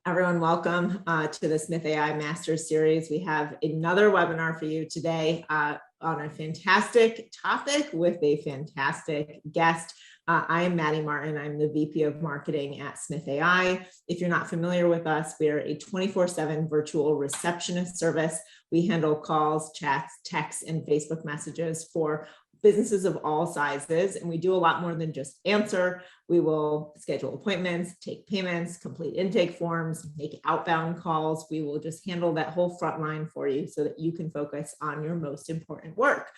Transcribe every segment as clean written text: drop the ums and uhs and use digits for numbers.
Everyone, welcome to the Smith.ai Masters Series. We have another webinar for you today on a fantastic topic with a fantastic guest. I am Maddy Martin. I'm the VP of Marketing at Smith.ai. If you're not familiar with us, we are a 24/7 virtual receptionist service. We handle calls, chats, texts, and Facebook messages for businesses of all sizes, and we do a lot more than just answer. We will schedule appointments, take payments, complete intake forms, make outbound calls. We will just handle that whole front line for you so that you can focus on your most important work,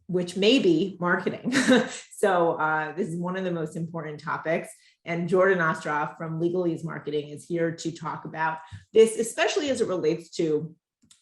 which may be marketing. So this is one of the most important topics. And Jordan Ostroff from LegalEase Marketing is here to talk about this, especially as it relates to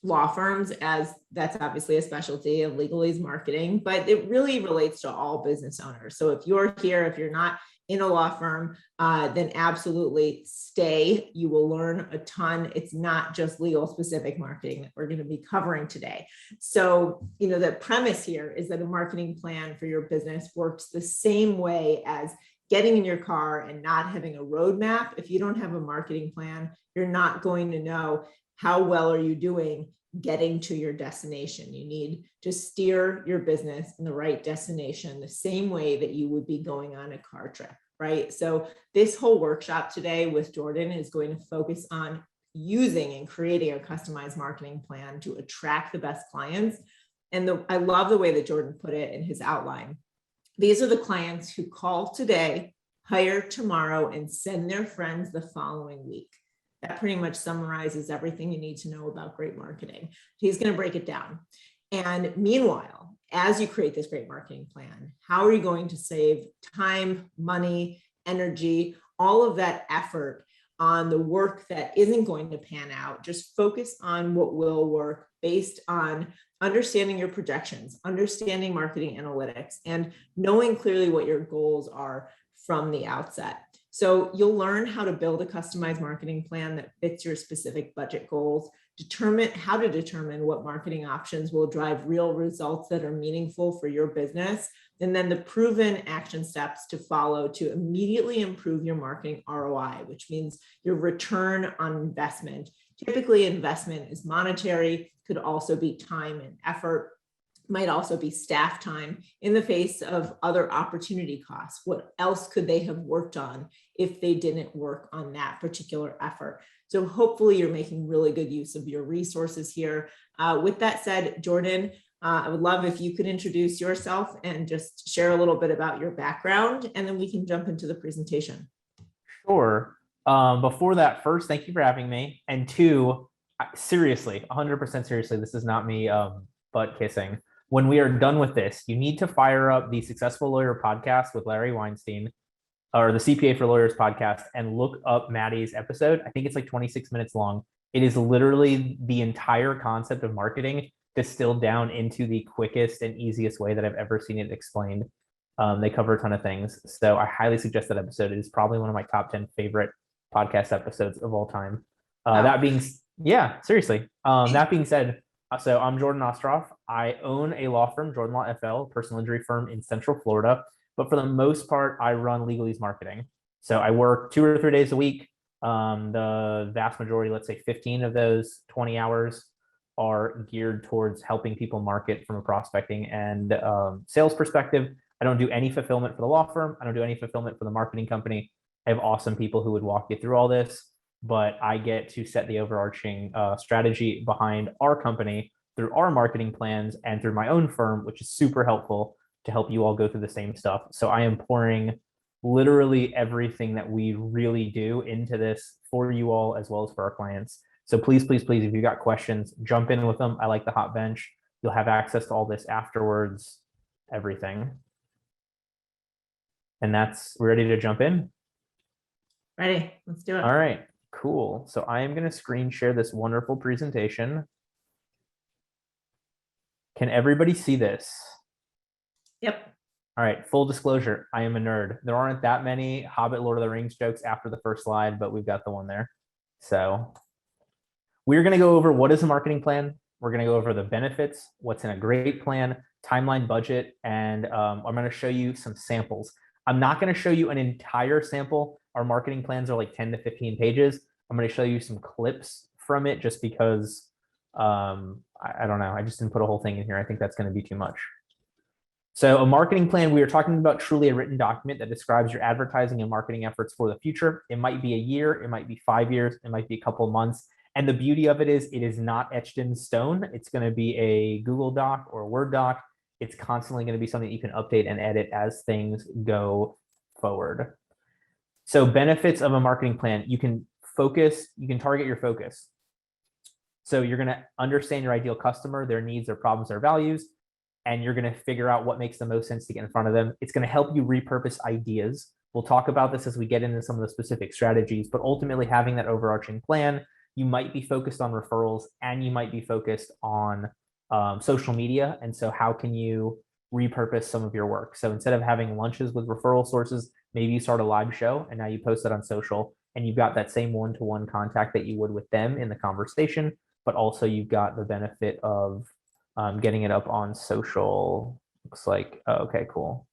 law firms, as that's obviously a specialty of LegalEase Marketing, but it really relates to all business owners. So if you're here, if you're not in a law firm, then absolutely stay. You will learn a ton. It's not just legal specific marketing that we're going to be covering today. So, the premise here is that a marketing plan for your business works the same way as getting in your car and not having a roadmap. If you don't have a marketing plan, you're not going to know how well are you doing getting to your destination. You need to steer your business in the right destination the same way that you would be going on a car trip, right? So this whole workshop today with Jordan is going to focus on using and creating a customized marketing plan to attract the best clients. And I love the way that Jordan put it in his outline. These are the clients who call today, hire tomorrow, and send their friends the following week. That pretty much summarizes everything you need to know about great marketing. He's going to break it down. And meanwhile, as you create this great marketing plan, how are you going to save time, money, energy, all of that effort on the work that isn't going to pan out? Just focus on what will work based on understanding your projections, understanding marketing analytics, and knowing clearly what your goals are from the outset. So you'll learn how to build a customized marketing plan that fits your specific budget goals, how to determine what marketing options will drive real results that are meaningful for your business, and then the proven action steps to follow to immediately improve your marketing ROI, which means your return on investment. Typically, investment is monetary, could also be time and effort, might also be staff time in the face of other opportunity costs. What else could they have worked on if they didn't work on that particular effort? So hopefully you're making really good use of your resources here. With that said, Jordan, I would love if you could introduce yourself and just share a little bit about your background, and then we can jump into the presentation. Sure. Before that, first, thank you for having me. And two, seriously, 100% seriously, this is not me butt kissing. When we are done with this, you need to fire up the Successful Lawyer podcast with Larry Weinstein, or the CPA for Lawyers podcast, and look up Maddy's episode. I think it's like 26 minutes long. It is literally the entire concept of marketing distilled down into the quickest and easiest way that I've ever seen it explained. They cover a ton of things. So I highly suggest that episode. It is probably one of my top 10 favorite podcast episodes of all time. Wow. That being said, so I'm Jordan Ostroff. I own a law firm, Jordan Law FL, personal injury firm in Central Florida. But for the most part, I run LegalEase Marketing. So I work 2 or 3 days a week. The vast majority, let's say 15 of those 20 hours, are geared towards helping people market from a prospecting and sales perspective. I don't do any fulfillment for the law firm. I don't do any fulfillment for the marketing company. I have awesome people who would walk you through all this, but I get to set the overarching strategy behind our company through our marketing plans and through my own firm, which is super helpful to help you all go through the same stuff. So I am pouring literally everything that we really do into this for you all, as well as for our clients. So please, please, please, if you got questions, jump in with them. I like the hot bench. You'll have access to all this afterwards, everything. And we're ready to jump in? Ready, let's do it. All right, cool. So I am going to screen share this wonderful presentation. Can everybody see this? Yep. All right, full disclosure, I am a nerd. There aren't that many Hobbit Lord of the Rings jokes after the first slide, but we've got the one there. So we're going to go over what is a marketing plan. We're going to go over the benefits, what's in a great plan, timeline, budget, and I'm going to show you some samples. I'm not going to show you an entire sample. Our marketing plans are like 10 to 15 pages. I'm going to show you some clips from it just because I don't know. I just didn't put a whole thing in here. I think that's going to be too much. So a marketing plan, we are talking about truly a written document that describes your advertising and marketing efforts for the future. It might be a year, it might be 5 years, it might be a couple of months. And the beauty of it is not etched in stone. It's going to be a Google Doc or a Word doc. It's constantly going to be something you can update and edit as things go forward. So benefits of a marketing plan, you can focus, you can target your focus. So you're going to understand your ideal customer, their needs, their problems, their values, and you're going to figure out what makes the most sense to get in front of them. It's going to help you repurpose ideas. We'll talk about this as we get into some of the specific strategies, but ultimately having that overarching plan, you might be focused on referrals and you might be focused on social media. And so how can you repurpose some of your work? So instead of having lunches with referral sources, maybe you start a live show and now you post it on social and you've got that same one-to-one contact that you would with them in the conversation, but also you've got the benefit of getting it up on social. Looks like, oh, okay, cool.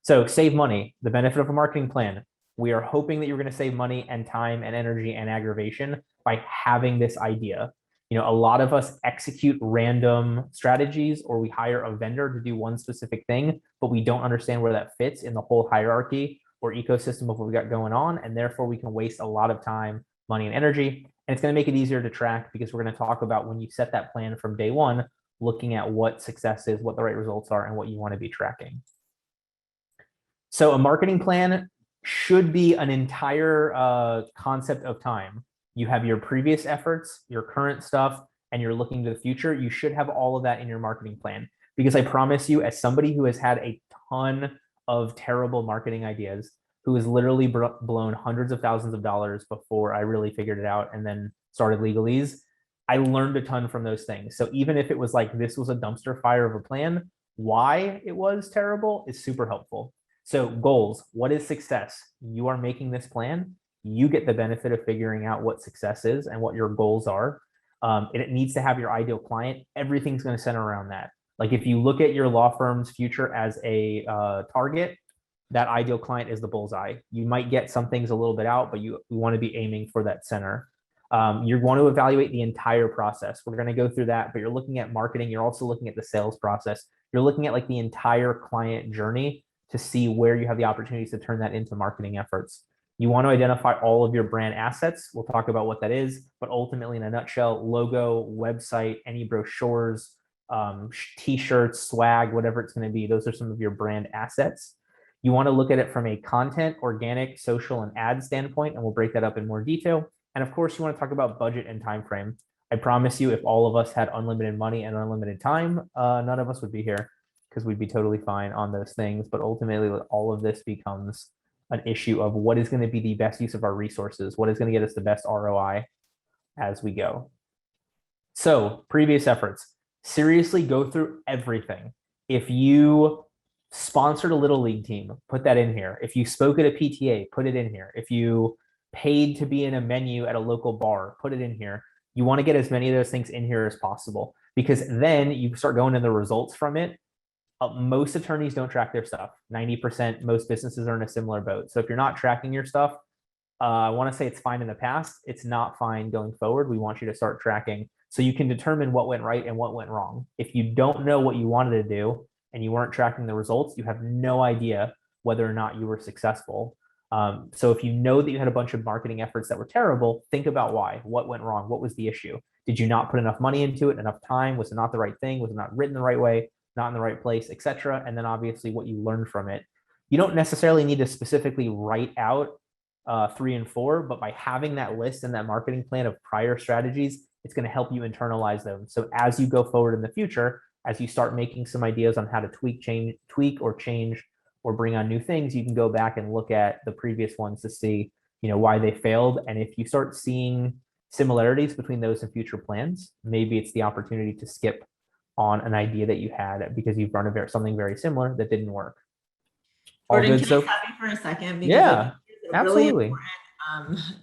So save money, the benefit of a marketing plan. We are hoping that you're going to save money and time and energy and aggravation by having this idea. You know, a lot of us execute random strategies or we hire a vendor to do one specific thing, but we don't understand where that fits in the whole hierarchy or ecosystem of what we got going on. And therefore we can waste a lot of time, money, and energy. And it's going to make it easier to track because we're going to talk about when you set that plan from day one, looking at what success is, what the right results are, and what you want to be tracking. So a marketing plan should be an entire concept of time. You have your previous efforts, your current stuff, and you're looking to the future. You should have all of that in your marketing plan because I promise you, as somebody who has had a ton of terrible marketing ideas, who has literally blown hundreds of thousands of dollars before I really figured it out and then started LegalEase, I learned a ton from those things. So even if it was like this was a dumpster fire of a plan, why it was terrible is super helpful. So goals, what is success? You are making this plan. You get the benefit of figuring out what success is and what your goals are. It needs to have your ideal client. Everything's going to center around that. Like if you look at your law firm's future as a target, that ideal client is the bullseye. You might get some things a little bit out, but you want to be aiming for that center. You want to evaluate the entire process. We're going to go through that, but you're looking at marketing. You're also looking at the sales process. You're looking at like the entire client journey to see where you have the opportunities to turn that into marketing efforts. You want to identify all of your brand assets. We'll talk about what that is, but ultimately in a nutshell, logo, website, any brochures, t-shirts, swag, whatever it's going to be. Those are some of your brand assets. You want to look at it from a content, organic, social, and ad standpoint, and we'll break that up in more detail. And of course, you want to talk about budget and time frame. I promise you, if all of us had unlimited money and unlimited time, none of us would be here because we'd be totally fine on those things. But ultimately, all of this becomes an issue of what is going to be the best use of our resources, what is going to get us the best ROI as we go. So previous efforts, seriously go through everything. If you sponsored a little league team, put that in here. If you spoke at a PTA, put it in here. If you paid to be in a menu at a local bar, put it in here. You want to get as many of those things in here as possible because then you start going to the results from it. Most attorneys don't track their stuff. 90%, most businesses are in a similar boat. So if you're not tracking your stuff, I want to say it's fine in the past. It's not fine going forward. We want you to start tracking so you can determine what went right and what went wrong. If you don't know what you wanted to do and you weren't tracking the results, you have no idea whether or not you were successful. So if you know that you had a bunch of marketing efforts that were terrible, think about why. What went wrong? What was the issue? Did you not put enough money into it, enough time? Was it not the right thing? Was it not written the right way? Not in the right place, etc. And then obviously what you learned from it. You don't necessarily need to specifically write out 3 and 4, but by having that list and that marketing plan of prior strategies, it's going to help you internalize them. So as you go forward in the future, as you start making some ideas on how to tweak or change or bring on new things, you can go back and look at the previous ones to see, why they failed. And if you start seeing similarities between those and future plans, maybe it's the opportunity to skip on an idea that you had because you've run something very similar that didn't work. Jordan, can I stop you for a second? Because yeah, absolutely. Really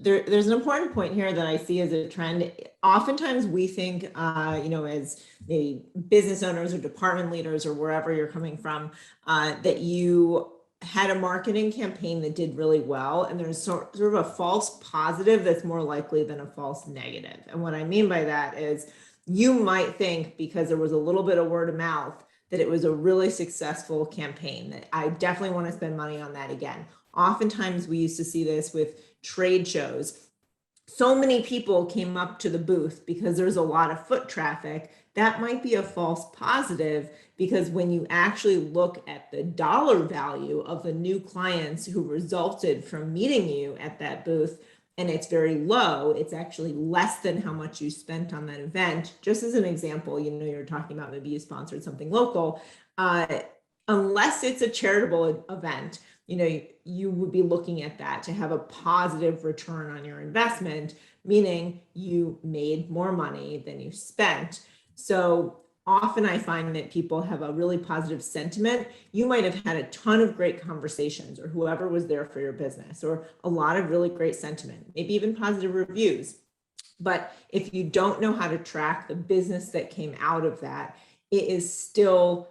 there's an important point here that I see as a trend. Oftentimes we think, as the business owners or department leaders or wherever you're coming from, that you had a marketing campaign that did really well, and there's sort of a false positive that's more likely than a false negative. And what I mean by that is you might think because there was a little bit of word of mouth that it was a really successful campaign, that I definitely want to spend money on that again. Oftentimes we used to see this with trade shows. So many people came up to the booth because there's a lot of foot traffic. That might be a false positive, because when you actually look at the dollar value of the new clients who resulted from meeting you at that booth, and it's very low, it's actually less than how much you spent on that event. Just as an example, you're talking about maybe you sponsored something local, unless it's a charitable event, you would be looking at that to have a positive return on your investment, meaning you made more money than you spent. So often I find that people have a really positive sentiment. You might have had a ton of great conversations, or whoever was there for your business, or a lot of really great sentiment, maybe even positive reviews. But if you don't know how to track the business that came out of that, it is still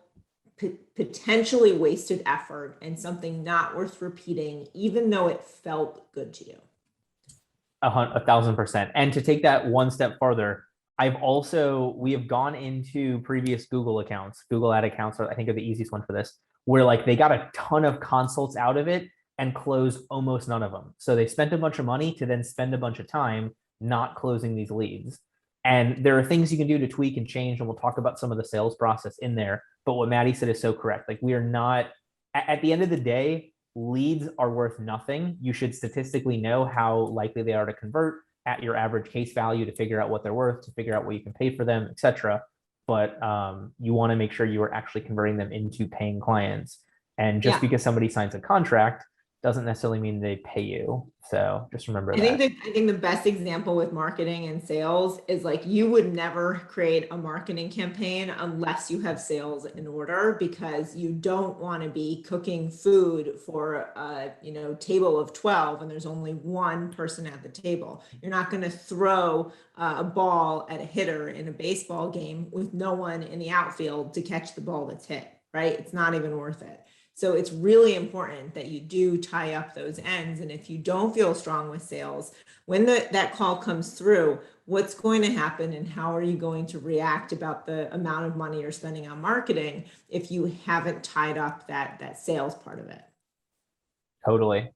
potentially wasted effort and something not worth repeating, even though it felt good to you. 1,000%. And to take that one step farther, we have gone into previous Google accounts, Google ad accounts, I think are the easiest one for this, where like they got a ton of consults out of it and closed almost none of them. So they spent a bunch of money to then spend a bunch of time not closing these leads. And there are things you can do to tweak and change, and we'll talk about some of the sales process in there. But what Maddy said is so correct. Like, we are not, at the end of the day, leads are worth nothing. You should statistically know how likely they are to convert at your average case value to figure out what they're worth, to figure out what you can pay for them, etc. But you want to make sure you are actually converting them into paying clients. And just because somebody signs a contract doesn't necessarily mean they pay you. So just remember that. I think the best example with marketing and sales is, like, you would never create a marketing campaign unless you have sales in order, because you don't want to be cooking food for a table of 12 and there's only one person at the table. You're not going to throw a ball at a hitter in a baseball game with no one in the outfield to catch the ball that's hit, right? It's not even worth it. So it's really important that you do tie up those ends. And if you don't feel strong with sales, when that call comes through, what's going to happen and how are you going to react about the amount of money you're spending on marketing if you haven't tied up that sales part of it? Totally.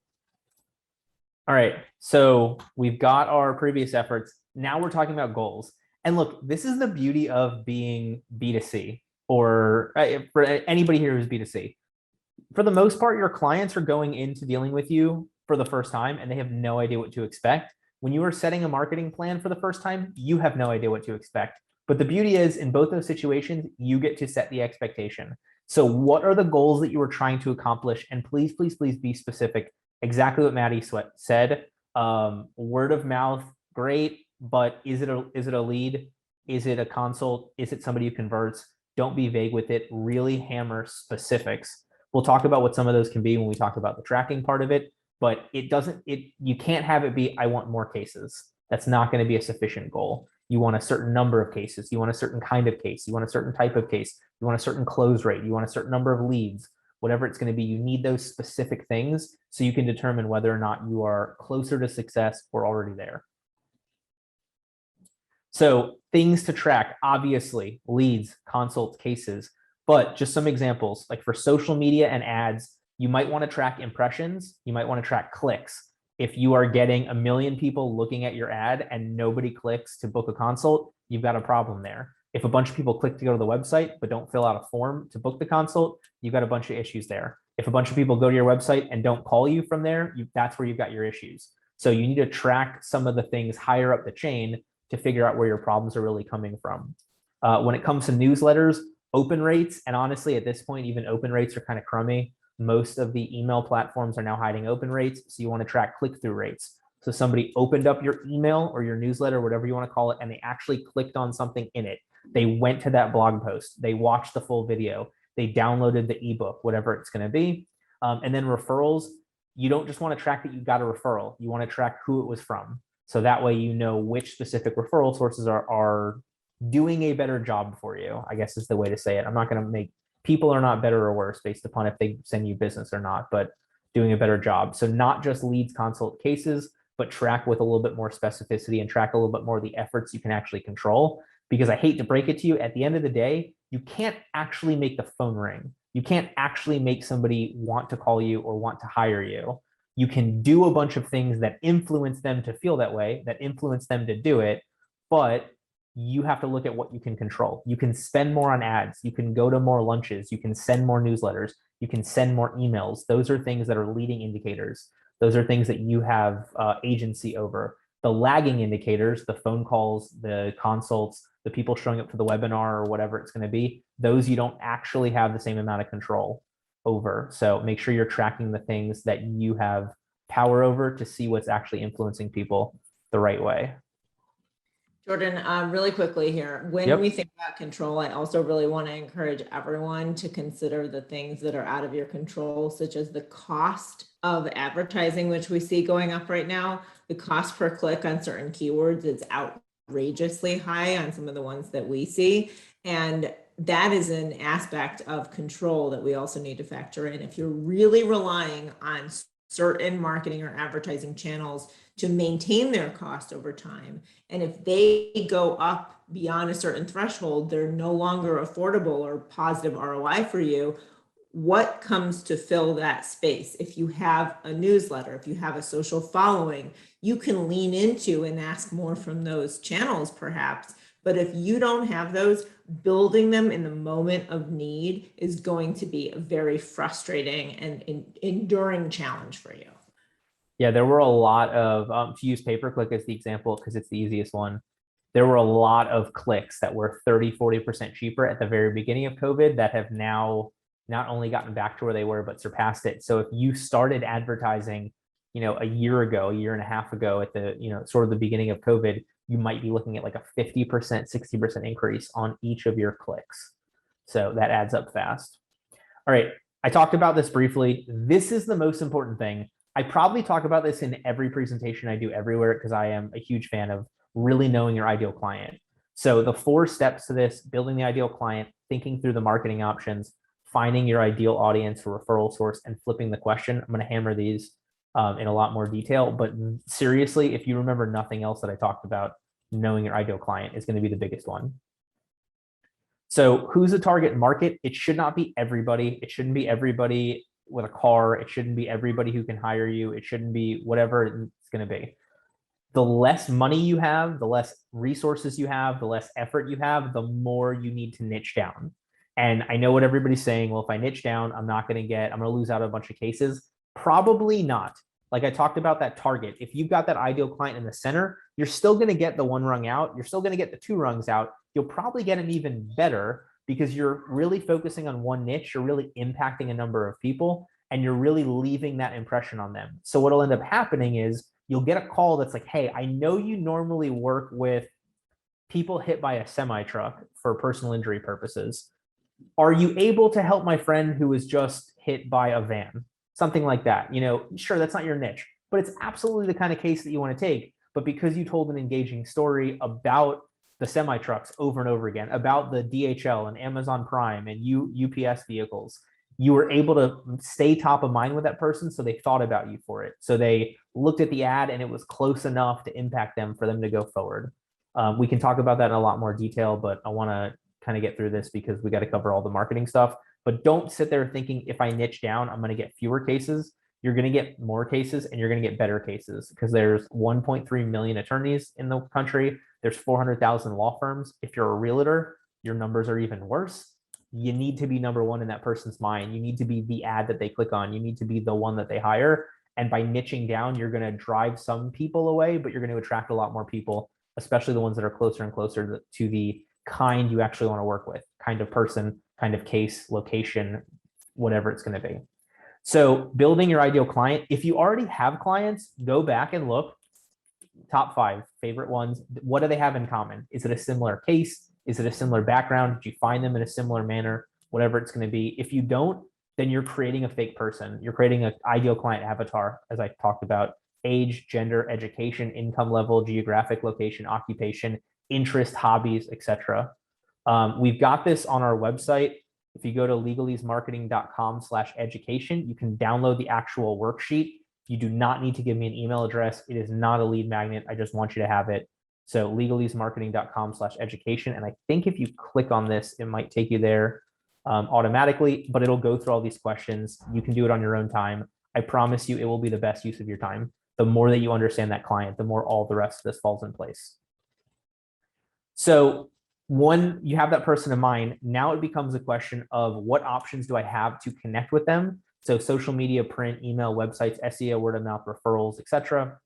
All right. So we've got our previous efforts. Now we're talking about goals. And look, this is the beauty of being B2C, or for anybody here who's B2C. For the most part, your clients are going into dealing with you for the first time and they have no idea what to expect. When you are setting a marketing plan for the first time, you have no idea what to expect. But the beauty is, in both those situations, you get to set the expectation. So what are the goals that you are trying to accomplish? And please, please, please be specific. Exactly what Maddy said. Word of mouth, great, but is it a lead? Is it a consult? Is it somebody who converts? Don't be vague with it. Really hammer specifics. We'll talk about what some of those can be when we talk about the tracking part of it, but you can't have it be, I want more cases. That's not going to be a sufficient goal. You want a certain number of cases. You want a certain kind of case. You want a certain type of case. You want a certain close rate. You want a certain number of leads, whatever it's going to be. You need those specific things so you can determine whether or not you are closer to success or already there. So things to track, obviously, leads, consults, cases. But just some examples, like for social media and ads, you might want to track impressions. You might want to track clicks. If you are getting 1 million people looking at your ad and nobody clicks to book a consult, you've got a problem there. If a bunch of people click to go to the website but don't fill out a form to book the consult, you've got a bunch of issues there. If a bunch of people go to your website and don't call you from there, that's where you've got your issues. So you need to track some of the things higher up the chain to figure out where your problems are really coming from. When it comes to newsletters, open rates, and honestly, at this point, even open rates are kind of crummy. Most of the email platforms are now hiding open rates, so you want to track click-through rates. So somebody opened up your email or your newsletter, whatever you want to call it, and they actually clicked on something in it. They went to that blog post. They watched the full video. They downloaded the ebook, whatever it's going to be. And then referrals, you don't just want to track that you got a referral. You want to track who it was from. So that way you know which specific referral sources are doing a better job for you, I guess is the way to say it. I'm not going to make People are not better or worse based upon if they send you business or not, but doing a better job. So not just leads, consult, cases, but track with a little bit more specificity and track a little bit more of the efforts you can actually control. Because I hate to break it to you, at the end of the day, you can't actually make the phone ring. You can't actually make somebody want to call you or want to hire you. You can do a bunch of things that influence them to feel that way, that influence them to do it, but you have to look at what you can control. You can spend more on ads. You can go to more lunches. You can send more newsletters. You can send more emails. Those are things that are leading indicators. Those are things that you have agency over. The lagging indicators, the phone calls, the consults, the people showing up to the webinar or whatever it's going to be, those you don't actually have the same amount of control over. So make sure you're tracking the things that you have power over to see what's actually influencing people the right way. Jordan, really quickly here, when we think about control, I also really want to encourage everyone to consider the things that are out of your control, such as the cost of advertising, which we see going up right now. The cost per click on certain keywords is outrageously high on some of the ones that we see. And that is an aspect of control that we also need to factor in. If you're really relying on certain marketing or advertising channels to maintain their cost over time, and if they go up beyond a certain threshold, they're no longer affordable or positive ROI for you. What comes to fill that space? If you have a newsletter, if you have a social following, you can lean into and ask more from those channels perhaps. But if you don't have those, building them in the moment of need is going to be a very frustrating and enduring challenge for you. Yeah, there were a lot of, to use pay-per-click as the example, because it's the easiest one, there were a lot of clicks that were 30, 40% cheaper at the very beginning of COVID that have now not only gotten back to where they were, but surpassed it. So if you started advertising, a year ago, a year and a half ago at the, sort of the beginning of COVID, you might be looking at like a 50%, 60% increase on each of your clicks. So that adds up fast. All right, I talked about this briefly. This is the most important thing. I probably talk about this in every presentation I do everywhere because I am a huge fan of really knowing your ideal client. So the 4 steps to this: building the ideal client, thinking through the marketing options, finding your ideal audience or referral source, and flipping the question. I'm going to hammer these in a lot more detail, but seriously, if you remember nothing else that I talked about, knowing your ideal client is going to be the biggest one. So who's the target market? It should not be everybody. It shouldn't be everybody with a car. It shouldn't be everybody who can hire you. It shouldn't be whatever it's going to be. The less money you have, the less resources you have, the less effort you have, the more you need to niche down. And I know what everybody's saying. Well, if I niche down, I'm going to lose out on a bunch of cases. Probably not. Like I talked about that target. If you've got that ideal client in the center, you're still going to get the 1 rung out. You're still going to get the 2 rungs out. You'll probably get an even better because you're really focusing on one niche. You're really impacting a number of people and you're really leaving that impression on them. So what'll end up happening is you'll get a call that's like, hey, I know you normally work with people hit by a semi-truck for personal injury purposes. Are you able to help my friend who was just hit by a van? Something like that. Sure, that's not your niche, but it's absolutely the kind of case that you want to take. But because you told an engaging story about the semi-trucks over and over again, about the DHL and Amazon Prime and UPS vehicles, you were able to stay top of mind with that person. So they thought about you for it. So they looked at the ad and it was close enough to impact them for them to go forward. We can talk about that in a lot more detail, but I want to kind of get through this because we got to cover all the marketing stuff. But don't sit there thinking if I niche down, I'm going to get fewer cases. You're going to get more cases and you're going to get better cases because there's 1.3 million attorneys in the country. There's 400,000 law firms. If you're a realtor, your numbers are even worse. You need to be number 1 in that person's mind. You need to be the ad that they click on. You need to be the one that they hire. And by niching down, you're going to drive some people away, but you're going to attract a lot more people, especially the ones that are closer and closer to the kind you actually want to work with, kind of person, kind of case, location, whatever it's going to be. So building your ideal client. If you already have clients, go back and look. Top 5 favorite ones. What do they have in common? Is it a similar case? Is it a similar background? Did you find them in a similar manner? Whatever it's going to be. If you don't, then you're creating a fake person. You're creating an ideal client avatar, as I talked about. Age, gender, education, income level, geographic location, occupation, interest, hobbies, etc. We've got this on our website. If you go to legaleasemarketing.com/education, you can download the actual worksheet. You do not need to give me an email address. It is not a lead magnet. I just want you to have it. So legaleasemarketing.com/education. And I think if you click on this, it might take you there automatically, but it'll go through all these questions. You can do it on your own time. I promise you it will be the best use of your time. The more that you understand that client, the more all the rest of this falls in place. So when you have that person in mind, now it becomes a question of what options do I have to connect with them? So social media, print, email, websites, SEO, word of mouth, referrals, etc.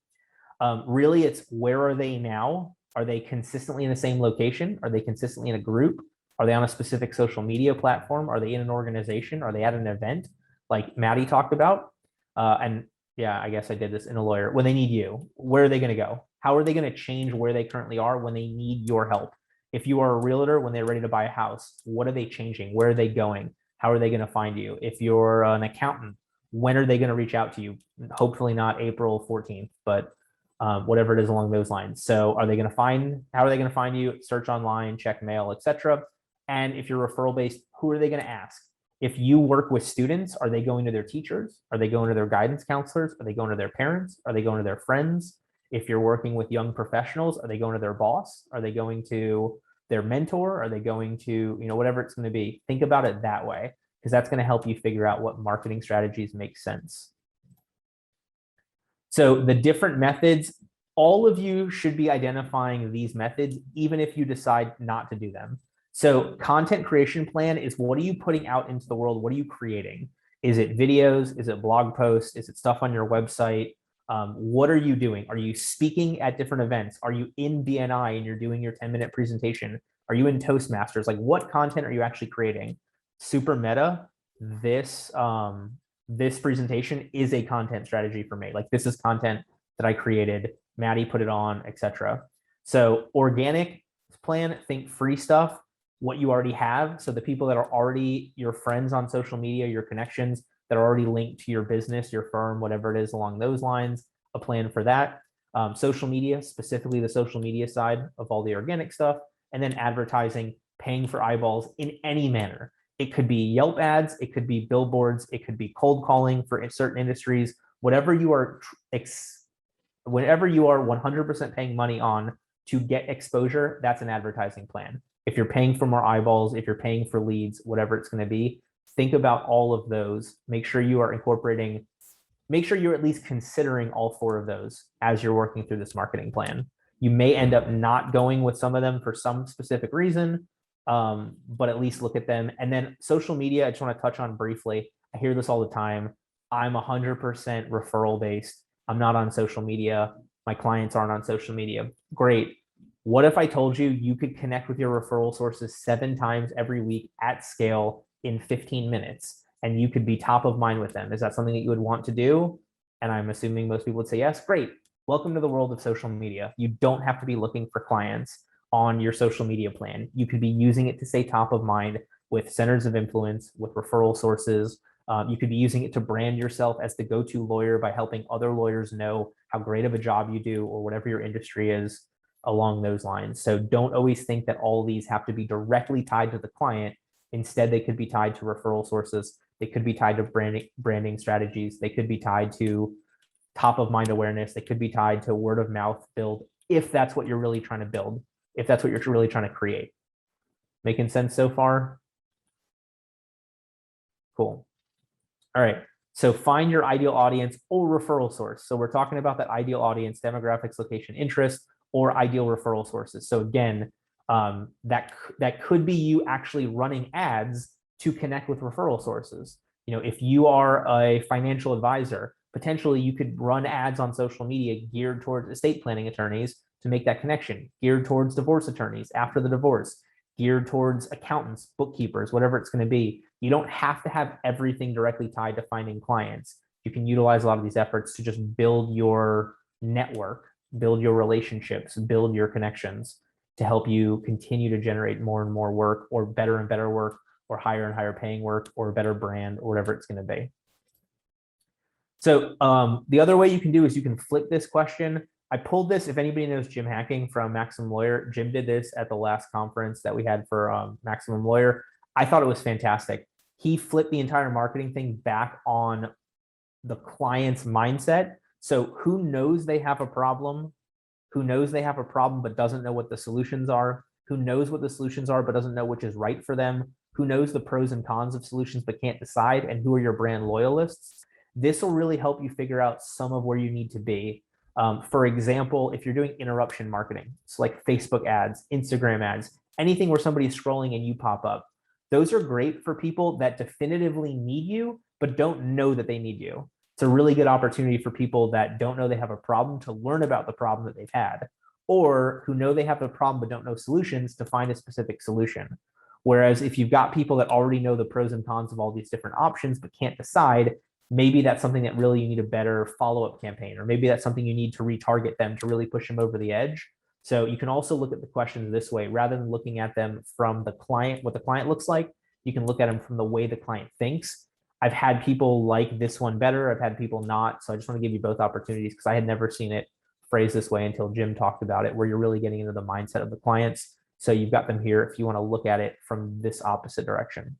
Really, it's where are they now? Are they consistently in the same location? Are they consistently in a group? Are they on a specific social media platform? Are they in an organization? Are they at an event like Maddy talked about? And yeah, I guess I did this in a lawyer. When they need you, where are they going to go? How are they going to change where they currently are when they need your help? If you are a realtor, when they're ready to buy a house, what are they changing? Where are they going? How are they going to find you? If you're an accountant, when are they going to reach out to you? Hopefully not April 14th, but whatever it is along those lines. So are they going to find, how are they going to find you? Search online, check mail, etc. And if you're referral based, who are they going to ask? If you work with students, are they going to their teachers? Are they going to their guidance counselors? Are they going to their parents? Are they going to their friends? If you're working with young professionals, are they going to their boss? Are they going to their mentor? Are they going to, whatever it's going to be? Think about it that way, because that's going to help you figure out what marketing strategies make sense. So the different methods, all of you should be identifying these methods, even if you decide not to do them. So content creation plan is, what are you putting out into the world? What are you creating? Is it videos? Is it blog posts? Is it stuff on your website? What are you doing? Are you speaking at different events? Are you in BNI and you're doing your 10-minute presentation? Are you in Toastmasters? Like, what content are you actually creating? Super meta, this presentation is a content strategy for me. Like, this is content that I created, Maddy put it on, etc. So organic plan, think free stuff, what you already have. So the people that are already your friends on social media, your connections that are already linked to your business, your firm, whatever it is along those lines, a plan for that. Social media, specifically the social media side of all the organic stuff, and then advertising, paying for eyeballs in any manner. It could be Yelp ads, it could be billboards, it could be cold calling for certain industries, whatever you are 100% paying money on to get exposure, that's an advertising plan. If you're paying for more eyeballs, if you're paying for leads, whatever it's going to be, think about all of those. Make sure you are incorporating, make sure you're at least considering all 4 of those as you're working through this marketing plan. You may end up not going with some of them for some specific reason, but at least look at them. And then social media, I just want to touch on briefly. I hear this all the time. I'm 100% referral based. I'm not on social media. My clients aren't on social media. Great. What if I told you you could connect with your referral sources 7 times every week at scale in 15 minutes, and you could be top of mind with them? Is that something that you would want to do? And I'm assuming most people would say yes. Great. Welcome to the world of social media. You don't have to be looking for clients on your social media plan. You could be using it to stay top of mind with centers of influence, with referral sources. You could be using it to brand yourself as the go-to lawyer by helping other lawyers know how great of a job you do, or whatever your industry is along those lines. So don't always think that all of these have to be directly tied to the client. Instead, they could be tied to referral sources. They could be tied to branding strategies. They could be tied to top of mind awareness. They could be tied to word of mouth build, if that's what you're really trying to build, if that's what you're really trying to create. Making sense so far? Cool. All right. So find your ideal audience or referral source. So we're talking about that ideal audience, demographics, location, interest, or ideal referral sources. So again, that could be you actually running ads to connect with referral sources. If you are a financial advisor, potentially you could run ads on social media geared towards estate planning attorneys to make that connection, geared towards divorce attorneys after the divorce, geared towards accountants, bookkeepers, whatever it's going to be. You don't have to have everything directly tied to finding clients. You can utilize a lot of these efforts to just build your network, build your relationships, build your connections to help you continue to generate more and more work, or better and better work, or higher and higher paying work, or a better brand, or whatever it's going to be. So the other way you can do is you can flip this question. I pulled this, if anybody knows Jim Hacking from Maximum Lawyer, Jim did this at the last conference that we had for Maximum Lawyer. I thought it was fantastic. He flipped the entire marketing thing back on the client's mindset. So who knows they have a problem? Who knows they have a problem but doesn't know what the solutions are? Who knows what the solutions are but doesn't know which is right for them? Who knows the pros and cons of solutions but can't decide? And who are your brand loyalists? This will really help you figure out some of where you need to be. For example, if you're doing interruption marketing, so like Facebook ads, Instagram ads, anything where somebody's scrolling and you pop up, those are great for people that definitively need you, but don't know that they need you. It's a really good opportunity for people that don't know they have a problem to learn about the problem that they've had, or who know they have a problem but don't know solutions to find a specific solution. Whereas if you've got people that already know the pros and cons of all these different options but can't decide, maybe that's something that really you need a better follow-up campaign, or maybe that's something you need to retarget them to really push them over the edge. So you can also look at the questions this way, rather than looking at them from the client, what the client looks like, you can look at them from the way the client thinks. I've had people like this one better. I've had people not. So I just want to give you both opportunities because I had never seen it phrased this way until Jim talked about it, where you're really getting into the mindset of the clients. So you've got them here if you want to look at it from this opposite direction.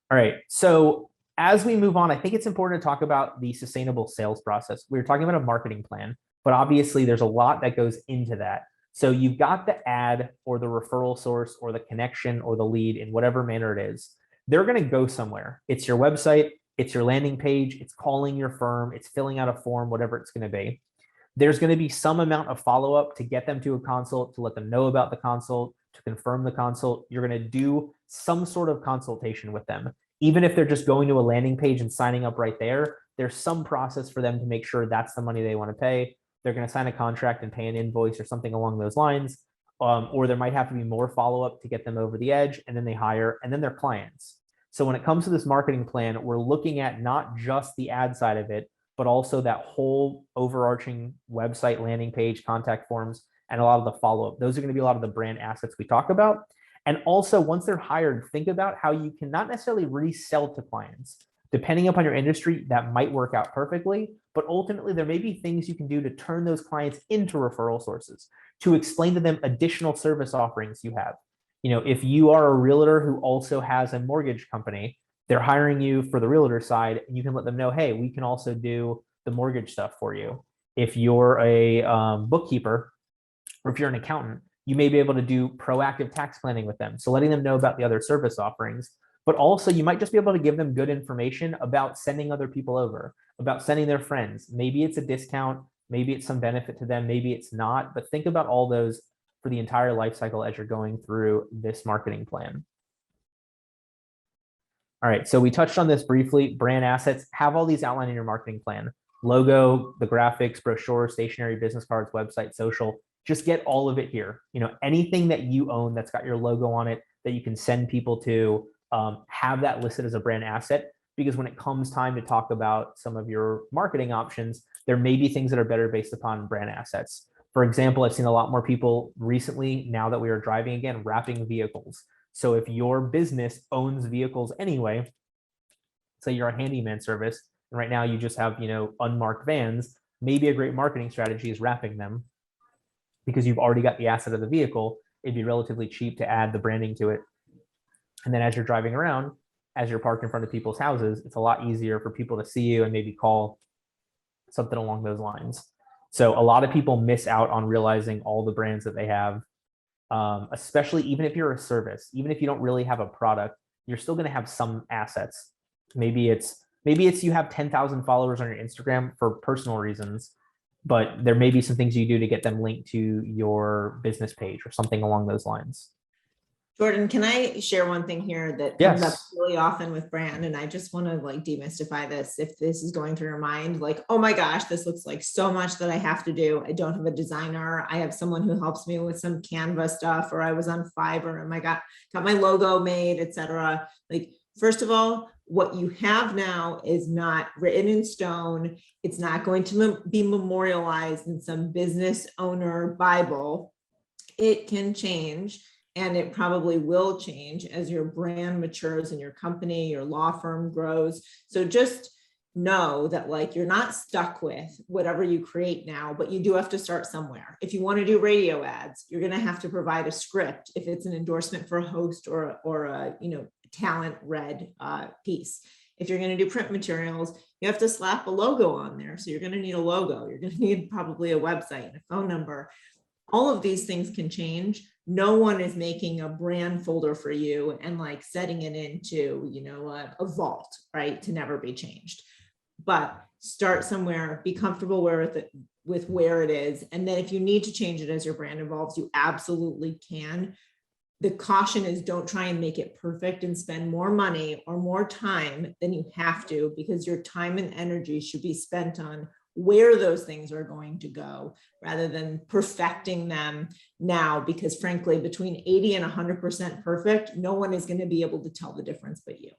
All right. So as we move on, I think it's important to talk about the sustainable sales process. We were talking about a marketing plan, but obviously there's a lot that goes into that. So you've got the ad or the referral source or the connection or the lead in whatever manner it is. They're going to go somewhere. It's your website, it's your landing page, it's calling your firm, it's filling out a form, whatever it's going to be. There's going to be some amount of follow-up to get them to a consult, to let them know about the consult, to confirm the consult. You're going to do some sort of consultation with them. Even if they're just going to a landing page and signing up right there, there's some process for them to make sure that's the money they want to pay. They're going to sign a contract and pay an invoice or something along those lines. Or there might have to be more follow-up to get them over the edge, and then they hire, and then they're clients. So when it comes to this marketing plan, we're looking at not just the ad side of it, but also that whole overarching website, landing page, contact forms, and a lot of the follow-up. Those are going to be a lot of the brand assets we talk about. And also, once they're hired, think about how you can not necessarily resell to clients. Depending upon your industry, that might work out perfectly, but ultimately there may be things you can do to turn those clients into referral sources, to explain to them additional service offerings you have. You know, if you are a realtor who also has a mortgage company, they're hiring you for the realtor side, and you can let them know, hey, we can also do the mortgage stuff for you. If you're a bookkeeper, or if you're an accountant, you may be able to do proactive tax planning with them. So letting them know about the other service offerings, but also you might just be able to give them good information about sending other people over, about sending their friends. Maybe it's a discount, maybe it's some benefit to them, maybe it's not, but think about all those for the entire life cycle as you're going through this marketing plan. All right, so we touched on this briefly. Brand assets, have all these outlined in your marketing plan. Logo, the graphics, brochure, stationery, business cards, website, social. Just get all of it here. You know, anything that you own that's got your logo on it that you can send people to, have that listed as a brand asset, because when it comes time to talk about some of your marketing options, there may be things that are better based upon brand assets. For example, I've seen a lot more people recently, now that we are driving again, wrapping vehicles. So if your business owns vehicles anyway, say you're a handyman service, and right now you just have, you know, unmarked vans, maybe a great marketing strategy is wrapping them, because you've already got the asset of the vehicle. It'd be relatively cheap to add the branding to it. And then as you're driving around, as you're parked in front of people's houses, it's a lot easier for people to see you and maybe call, something along those lines. So a lot of people miss out on realizing all the brands that they have, especially even if you're a service, even if you don't really have a product, you're still going to have some assets. Maybe it's you have 10,000 followers on your Instagram for personal reasons, but there may be some things you do to get them linked to your business page or something along those lines. Jordan, can I share one thing here that comes up really often with brand? And I just want to like demystify this. If this is going through your mind, like, oh my gosh, this looks like so much that I have to do. I don't have a designer. I have someone who helps me with some Canva stuff, or I was on Fiverr and I got my logo made, etc. Like, first of all, what you have now is not written in stone. It's not going to be memorialized in some business owner Bible. It can change. And it probably will change as your brand matures and your company, your law firm grows. So just know that like you're not stuck with whatever you create now, but you do have to start somewhere. If you want to do radio ads, you're going to have to provide a script if it's an endorsement for a host or a talent read piece. If you're going to do print materials, you have to slap a logo on there. So you're going to need a logo. You're going to need probably a website and a phone number. All of these things can change. No one is making a brand folder for you and like setting it into, a vault, right? To never be changed. But start somewhere, be comfortable with where it is. And then if you need to change it as your brand evolves, you absolutely can. The caution is don't try and make it perfect and spend more money or more time than you have to, because your time and energy should be spent on where those things are going to go rather than perfecting them now, because frankly, between 80 and 100% perfect, no one is going to be able to tell the difference but you.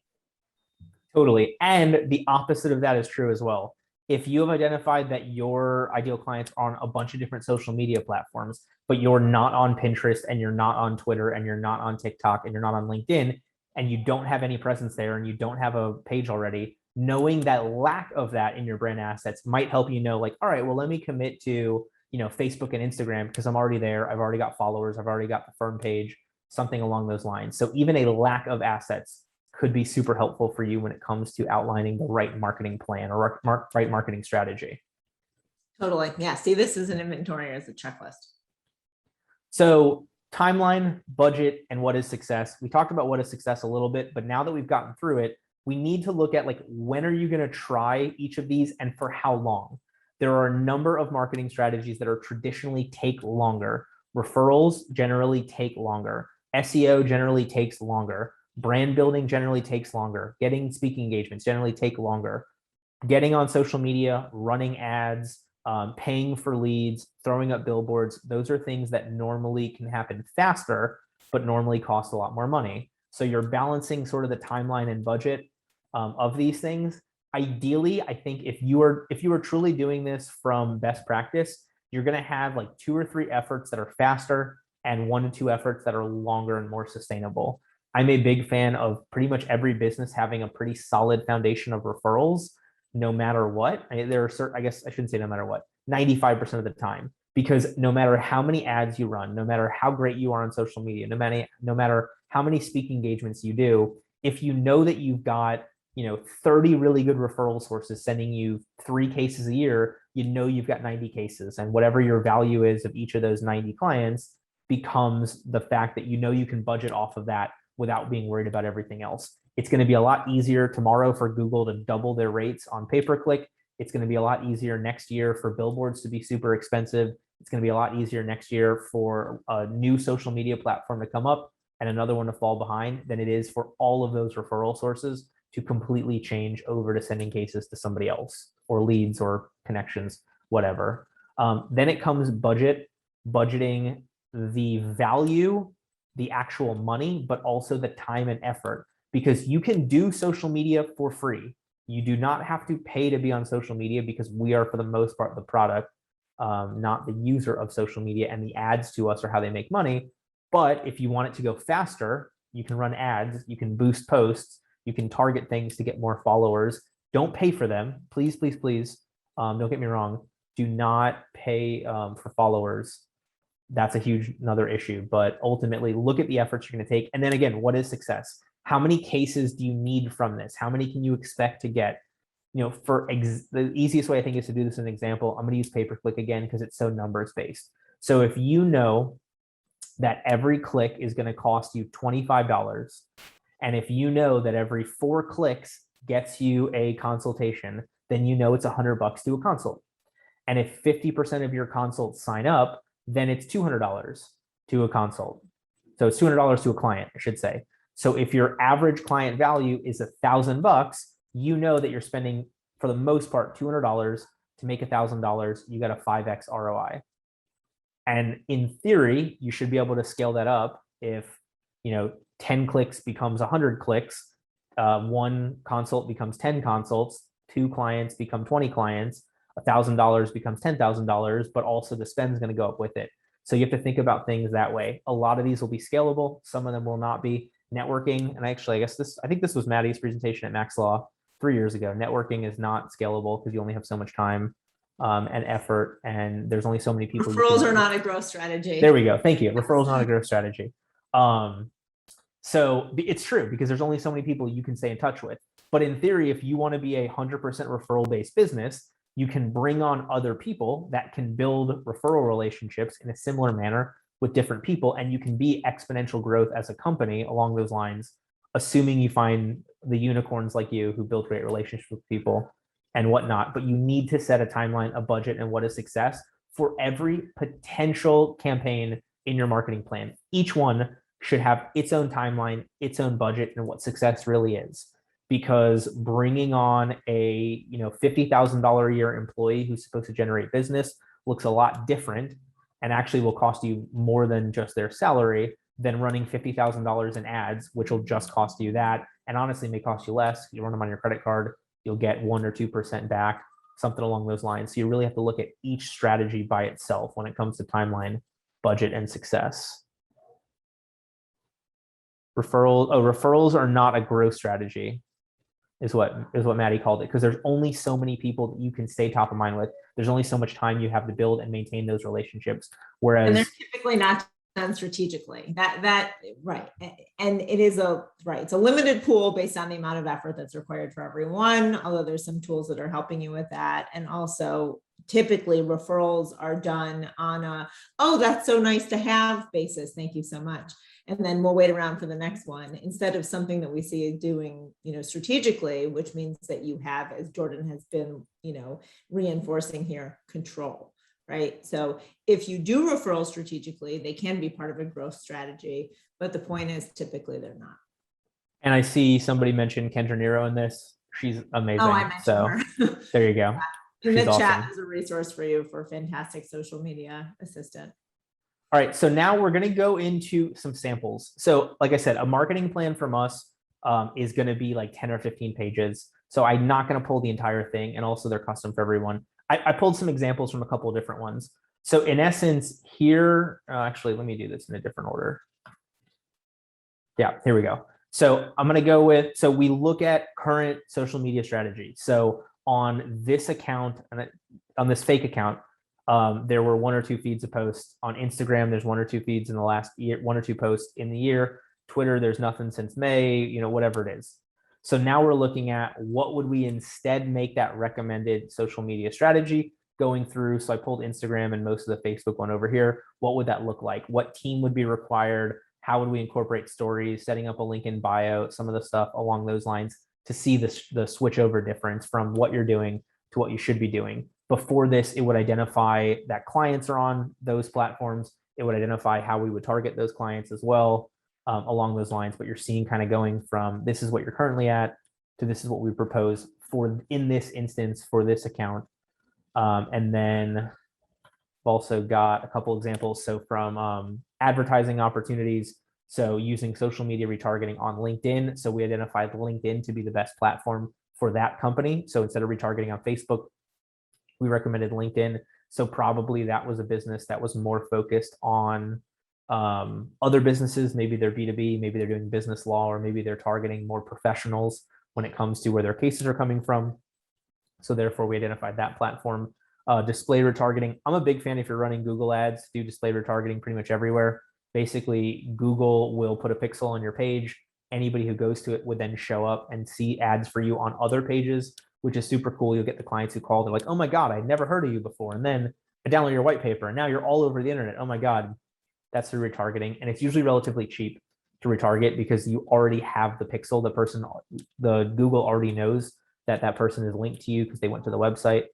Totally. And the opposite of that is true as well. If you have identified that your ideal clients are on a bunch of different social media platforms, but you're not on Pinterest and you're not on Twitter and you're not on TikTok and you're not on LinkedIn, and you don't have any presence there and you don't have a page already, knowing that lack of that in your brand assets might help you know, like, all right, well, let me commit to, Facebook and Instagram because I'm already there. I've already got followers. I've already got the firm page, something along those lines. So even a lack of assets could be super helpful for you when it comes to outlining the right marketing plan or right marketing strategy. Totally. Yeah. See, this is an inventory as a checklist. So timeline, budget, and what is success. We talked about what is success a little bit, but now that we've gotten through it, we need to look at like, when are you going to try each of these and for how long? There are a number of marketing strategies that are traditionally take longer. Referrals generally take longer. SEO generally takes longer. Brand building generally takes longer. Getting speaking engagements generally take longer. Getting on social media, running ads, paying for leads, throwing up billboards, those are things that normally can happen faster, but normally cost a lot more money. So you're balancing sort of the timeline and budget of these things. Ideally, I think if you are truly doing this from best practice, you're going to have like 2 or 3 efforts that are faster and 1 to 2 efforts that are longer and more sustainable. I'm a big fan of pretty much every business having a pretty solid foundation of referrals, no matter what. There are certain, I guess I shouldn't say no matter what, 95% of the time, because no matter how many ads you run, no matter how great you are on social media, no matter how many speaking engagements you do, if you know that you've got 30 really good referral sources sending you 3 cases a year, you've got 90 cases, and whatever your value is of each of those 90 clients becomes the fact that you can budget off of that without being worried about everything else. It's going to be a lot easier tomorrow for Google to double their rates on pay-per-click. It's going to be a lot easier next year for billboards to be super expensive. It's going to be a lot easier next year for a new social media platform to come up and another one to fall behind than it is for all of those referral sources to completely change over to sending cases to somebody else or leads or connections, whatever. Then it comes budgeting the value, the actual money, but also the time and effort, because you can do social media for free. You do not have to pay to be on social media, because we are, for the most part, the product, not the user of social media, and the ads to us are how they make money. But if you want it to go faster, you can run ads, you can boost posts, you can target things to get more followers. Don't pay for them. Please, please, please. Don't get me wrong. Do not pay for followers. That's a huge another issue, but ultimately look at the efforts you're going to take. And then again, what is success? How many cases do you need from this? How many can you expect to get? The easiest way I think is to do this in an example. I'm going to use pay-per-click again because it's so numbers based. So if you know that every click is going to cost you $25, and if you know that every 4 clicks gets you a consultation, then it's $100 to a consult. And if 50% of your consults sign up, then it's $200 to a consult. So it's $200 to a client, I should say. So if your average client value is $1,000, that you're spending, for the most part, $200 to make $1,000. You got a 5x ROI. And in theory, you should be able to scale that up if 10 clicks becomes 100 clicks, 1 consult becomes 10 consults, 2 clients become 20 clients, $1,000 becomes $10,000, but also the spend is going to go up with it. So you have to think about things that way. A lot of these will be scalable. Some of them will not be. Networking, and actually, I think this was Maddy's presentation at Max Law 3 years ago, networking is not scalable because you only have so much time and effort, and there's only so many people. Referrals are not a growth strategy. There we go. Thank you. Referrals are not a growth strategy. So it's true because there's only so many people you can stay in touch with. But in theory, if you want to be a 100% referral-based business, you can bring on other people that can build referral relationships in a similar manner with different people, and you can be exponential growth as a company along those lines, assuming you find the unicorns like you who build great relationships with people and whatnot. But you need to set a timeline, a budget, and what is success for every potential campaign in your marketing plan. Each one should have its own timeline, its own budget, and what success really is. Because bringing on a $50,000 a year employee who's supposed to generate business looks a lot different and actually will cost you more than just their salary than running $50,000 in ads, which will just cost you that, and honestly may cost you less. You run them on your credit card, you'll get 1 or 2% back, something along those lines. So you really have to look at each strategy by itself when it comes to timeline, budget, and success. Referrals are not a growth strategy, is what Maddy called it, because there's only so many people that you can stay top of mind with. There's only so much time you have to build and maintain those relationships. Whereas, and they're typically not done strategically. That right, and it's a limited pool based on the amount of effort that's required for everyone. Although there's some tools that are helping you with that, and also typically referrals are done on a that's so nice to have basis. Thank you so much. And then we'll wait around for the next one instead of something that we see doing, strategically, which means that you have, as Jordan has been, reinforcing here, control, right? So if you do referrals strategically, they can be part of a growth strategy, but the point is typically they're not. And I see somebody mentioned Kendra Nero in this. She's amazing. Oh, I mentioned her. There you go. In the She's chat awesome. is a resource for you for a fantastic social media assistant. All right, so now we're going to go into some samples. So like I said, a marketing plan from us is going to be like 10 or 15 pages. So I'm not going to pull the entire thing, and also they're custom for everyone. I pulled some examples from a couple of different ones. So in essence here, actually, let me do this in a different order. Yeah, here we go. So I'm going to go with, so we look at current social media strategy. So on this account, on this fake account, there were 1 or 2 feeds of posts. On Instagram, there's 1 or 2 feeds in the last year, 1 or 2 posts in the year. Twitter, there's nothing since May, whatever it is. So now we're looking at what would we instead make that recommended social media strategy going through. So I pulled Instagram and most of the Facebook one over here. What would that look like? What team would be required? How would we incorporate stories, setting up a link in bio, some of the stuff along those lines to see the switch over difference from what you're doing to what you should be doing. Before this, it would identify that clients are on those platforms. It would identify how we would target those clients as well along those lines. But you're seeing kind of going from this is what you're currently at to this is what we propose for in this instance for this account. And then I've also got a couple examples. So from advertising opportunities, so using social media retargeting on LinkedIn. So we identified LinkedIn to be the best platform for that company. So instead of retargeting on Facebook, we recommended LinkedIn. So probably that was a business that was more focused on other businesses. Maybe they're B2B, maybe they're doing business law, or maybe they're targeting more professionals when it comes to where their cases are coming from. So therefore we identified that platform. Display retargeting. I'm a big fan if you're running Google ads, do display retargeting pretty much everywhere. Basically, Google will put a pixel on your page. Anybody who goes to it would then show up and see ads for you on other pages, which is super cool. You'll get the clients who call. They're like, oh my God, I'd never heard of you before. And then I download your white paper and now you're all over the internet. Oh my God, that's through retargeting. And it's usually relatively cheap to retarget because you already have the pixel. The Google already knows that that person is linked to you because they went to the website.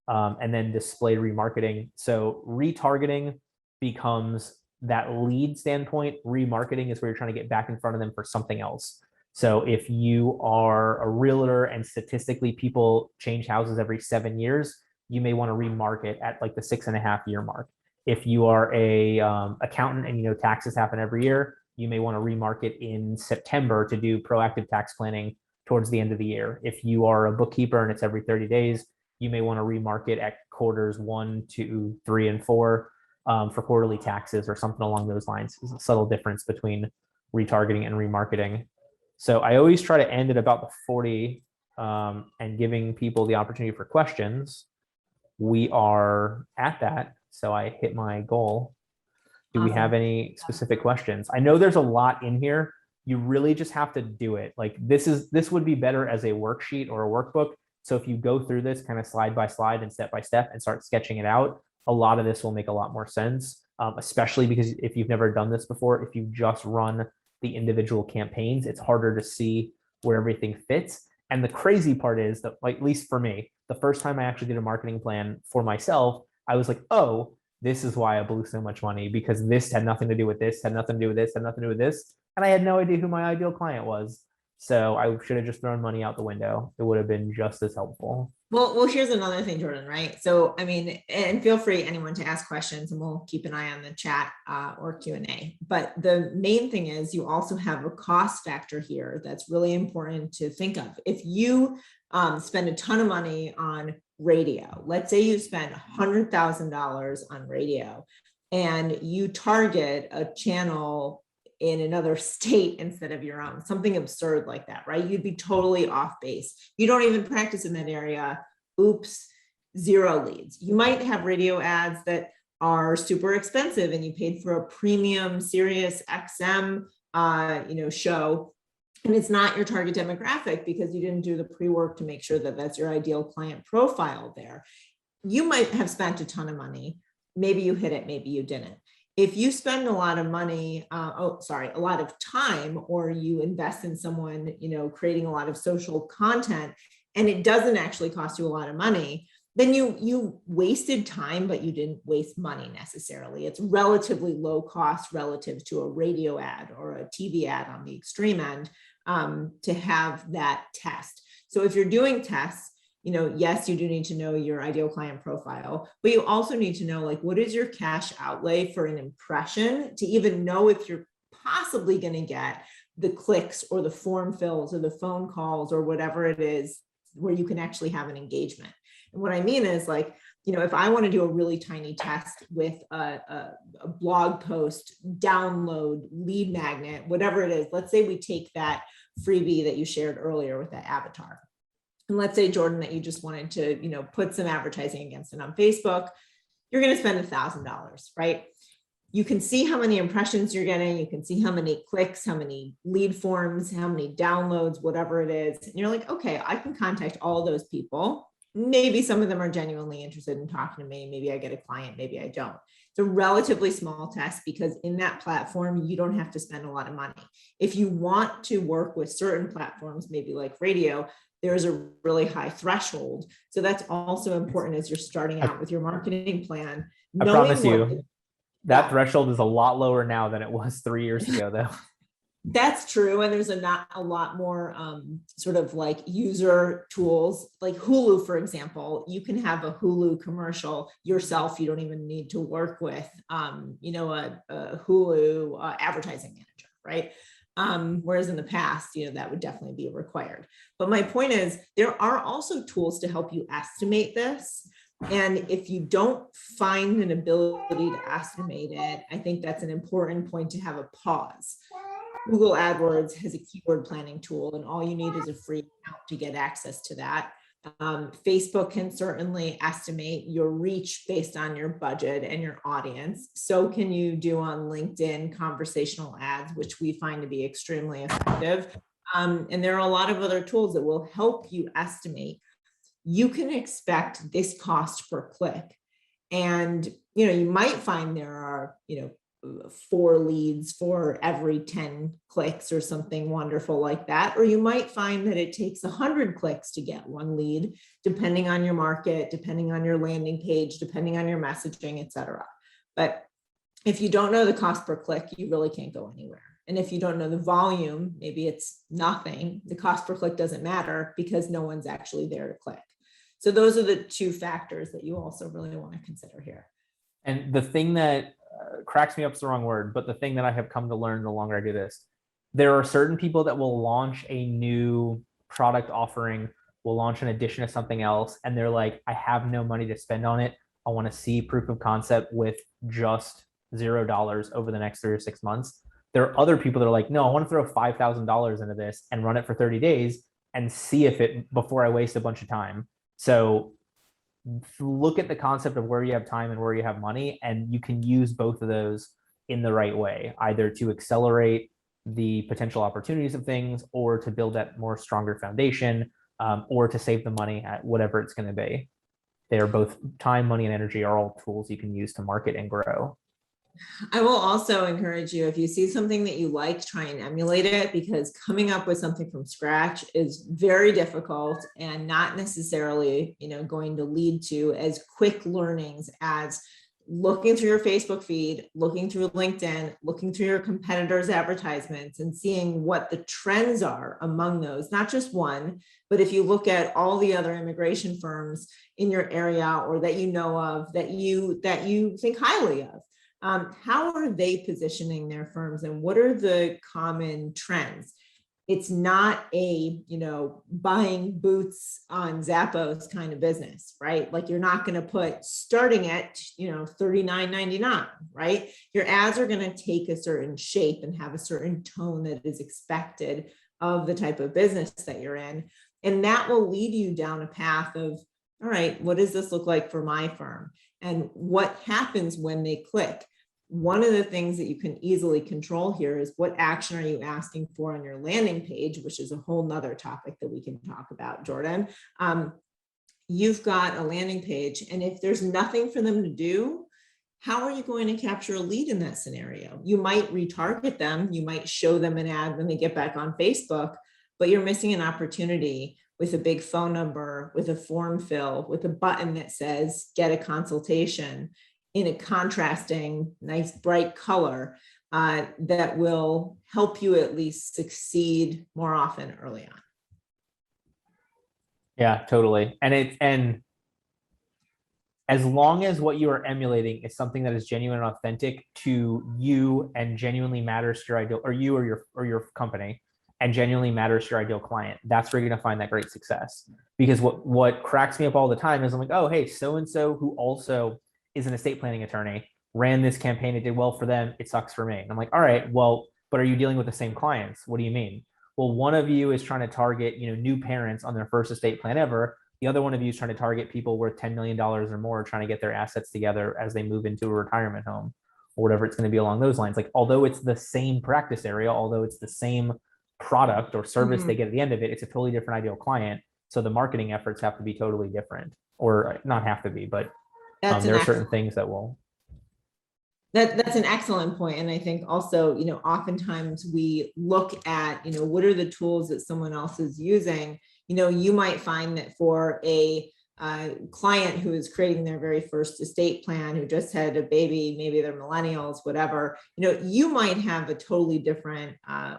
And then display remarketing. So retargeting becomes that lead standpoint. Remarketing is where you're trying to get back in front of them for something else. So if you are a realtor and statistically people change houses every 7 years, you may want to remarket at like the 6.5 year mark. If you are a accountant and taxes happen every year, you may want to remarket in September to do proactive tax planning towards the end of the year. If you are a bookkeeper and it's every 30 days, you may want to remarket at quarters 1, 2, 3, and 4 for quarterly taxes or something along those lines. There's a subtle difference between retargeting and remarketing. So I always try to end at about the 40 and giving people the opportunity for questions, we are at that. So I hit my goal. Do we have any specific questions? I know there's a lot in here. You really just have to do it. Like this would be better as a worksheet or a workbook. So if you go through this kind of slide by slide and step by step and start sketching it out, a lot of this will make a lot more sense, especially because if you've never done this before, if you just run the individual campaigns, it's harder to see where everything fits. And the crazy part is that, like, at least for me, the first time I actually did a marketing plan for myself, I was like, oh, this is why I blew so much money, because this had nothing to do with this, had nothing to do with this, had nothing to do with this. And I had no idea who my ideal client was. So I should have just thrown money out the window. It would have been just as helpful. Well, here's another thing, Jordan, right? So, I mean, and feel free anyone to ask questions, and we'll keep an eye on the chat or Q&A. But the main thing is you also have a cost factor here that's really important to think of. If you spend a ton of money on radio, let's say you spend $100,000 on radio and you target a channel in another state instead of your own, something absurd like that, right? You'd be totally off base. You don't even practice in that area. Oops, 0 leads. You might have radio ads that are super expensive and you paid for a premium Sirius XM, show, and it's not your target demographic because you didn't do the pre-work to make sure that that's your ideal client profile there. You might have spent a ton of money. Maybe you hit it, maybe you didn't. If you spend a lot of money, a lot of time, or you invest in someone, creating a lot of social content, and it doesn't actually cost you a lot of money, then you wasted time, but you didn't waste money necessarily. It's relatively low cost relative to a radio ad or a TV ad on the extreme end to have that test. So if you're doing tests, yes, you do need to know your ideal client profile, but you also need to know, like, what is your cash outlay for an impression to even know if you're possibly going to get the clicks or the form fills or the phone calls or whatever it is where you can actually have an engagement. And what I mean is, like, if I want to do a really tiny test with a blog post, download, lead magnet, whatever it is, let's say we take that freebie that you shared earlier with that avatar. And let's say, Jordan, that you just wanted to, put some advertising against it on Facebook, you're going to spend $1,000, right? You can see how many impressions you're getting. You can see how many clicks, how many lead forms, how many downloads, whatever it is. And you're like, okay, I can contact all those people. Maybe some of them are genuinely interested in talking to me. Maybe I get a client, maybe I don't. It's a relatively small test because in that platform, you don't have to spend a lot of money. If you want to work with certain platforms, maybe like radio, there's a really high threshold. So that's also important as you're starting out with your marketing plan. I promise you that threshold is a lot lower now than it was 3 years ago, though. That's true. And there's not a lot more sort of like user tools, like Hulu, for example. You can have a Hulu commercial yourself. You don't even need to work with, a Hulu advertising manager, right? Whereas in the past, that would definitely be required. But my point is, there are also tools to help you estimate this. And if you don't find an ability to estimate it, I think that's an important point to have a pause. Google AdWords has a keyword planning tool, and all you need is a free account to get access to that. Facebook can certainly estimate your reach based on your budget and your audience. So can you do on LinkedIn conversational ads, which we find to be extremely effective. And there are a lot of other tools that will help you estimate. You can expect this cost per click. And, you might find there are, 4 leads for every 10 clicks or something wonderful like that. Or you might find that it takes 100 clicks to get 1 lead, depending on your market, depending on your landing page, depending on your messaging, et cetera. But if you don't know the cost per click, you really can't go anywhere. And if you don't know the volume, maybe it's nothing. The cost per click doesn't matter because no one's actually there to click. So those are the 2 factors that you also really want to consider here. And the thing that cracks me up is the wrong word, but the thing that I have come to learn the longer I do this, there are certain people that will launch a new product offering, will launch an addition of something else, and they're like, I have no money to spend on it. I want to see proof of concept with just $0 over the next 3 or 6 months. There are other people that are like, no, I want to throw $5,000 into this and run it for 30 days and see if it before I waste a bunch of time. So look at the concept of where you have time and where you have money, and you can use both of those in the right way, either to accelerate the potential opportunities of things or to build that more stronger foundation, or to save the money at whatever it's going to be. They're both time, money, and energy are all tools you can use to market and grow. I will also encourage you, if you see something that you like, try and emulate it, because coming up with something from scratch is very difficult and not necessarily, going to lead to as quick learnings as looking through your Facebook feed, looking through LinkedIn, looking through your competitors' advertisements and seeing what the trends are among those, not just one, but if you look at all the other immigration firms in your area or that you know of, that you think highly of. How are they positioning their firms and what are the common trends? It's not a, buying boots on Zappos kind of business, right? Like you're not going to put starting at, $39.99, right? Your ads are going to take a certain shape and have a certain tone that is expected of the type of business that you're in. And that will lead you down a path of, all right, what does this look like for my firm? And what happens when they click? One of the things that you can easily control here is what action are you asking for on your landing page, which is a whole nother topic that we can talk about, Jordan. You've got a landing page, and if there's nothing for them to do, how are you going to capture a lead in that scenario? You might retarget them, you might show them an ad when they get back on Facebook, but you're missing an opportunity with a big phone number, with a form fill, with a button that says, get a consultation, in a contrasting, nice, bright color that will help you at least succeed more often early on. Yeah, totally. And as long as what you are emulating is something that is genuine and authentic to you and genuinely matters to your ideal, or you or your company, and genuinely matters to your ideal client, that's where you're going to find that great success. Because what cracks me up all the time is I'm like, oh, hey, so-and-so who also is an estate planning attorney ran this campaign. It did well for them. It sucks for me. And I'm like, all right, well, but are you dealing with the same clients? What do you mean? Well, one of you is trying to target, new parents on their first estate plan ever. The other one of you is trying to target people worth $10 million or more, trying to get their assets together as they move into a retirement home or whatever it's going to be along those lines. Like, although it's the same practice area, although it's the same product or service they get at the end of it, it's a totally different ideal client. So the marketing efforts have to be totally different, or not have to be, but there are certain things that will. That's an excellent point. And I think also, oftentimes we look at, what are the tools that someone else is using? You might find that for a client who is creating their very first estate plan, who just had a baby, maybe they're millennials, whatever, you might have a totally different